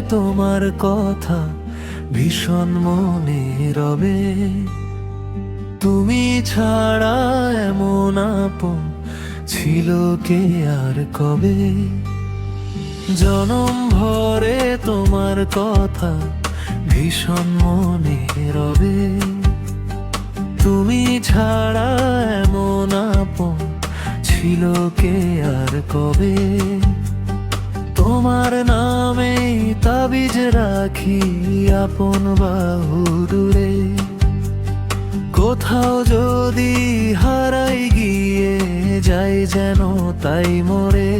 তোমার কথা ভীষণ মনে রবে। তুমি ছাড়া এমন আপন ছিল কে আর কবে। জনম ভরে তোমার কথা ভীষণ মনে রবে। তুমি ছাড়া এমন আপন ছিল কে আর কবে। তোমার নামে তাবিজ রাখি আপন বাহু দূরে। কোথাও যদি হারাই গিয়ে যাই যেন তাই মরে।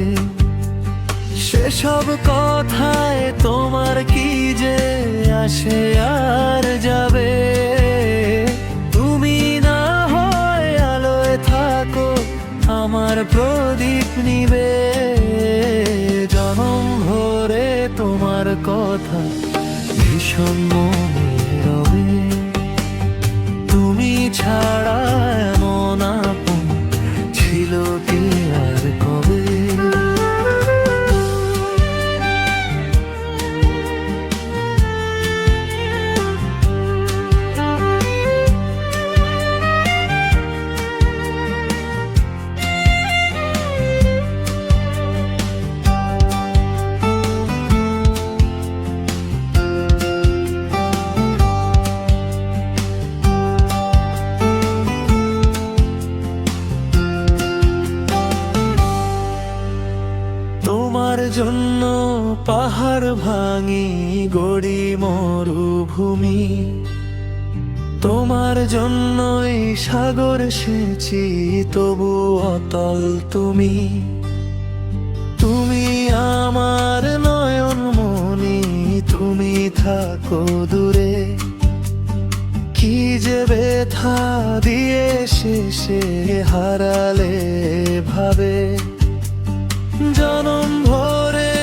সেসব কথায় তোমার কি যে আসে আর যাবে। তুমি না হয় আলোয় থাকো আমার প্রদীপ নিবে। জনম ভরে তোমার কথা ভীষণ মনে রবে। তুমি ছাড়া এমন আপন ছিল কে আর কবে। তোমার জন্য পাহাড় ভাঙি গড়ি মরুভূমি। তোমার জন্যই সাগর সেচি তবু অতল তুমি। তুমি আমার নয়ন মনি তুমি থাকো দূরে। কি যে ব্যথা দিয়ে শেষে হারালে ভাবে। জনম ভরে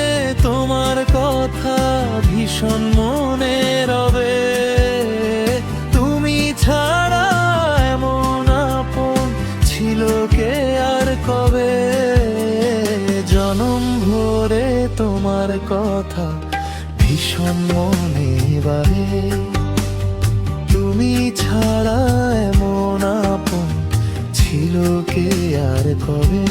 তোমার কথা ভীষণ মনে রবে। তুমি ছাড়া এমন আপন ছিল কে আর কবে। জনম ভরে তোমার কথা ভীষণ মনে বাড়ে। তুমি ছাড়া এমন আপন ছিল কে আর কবে।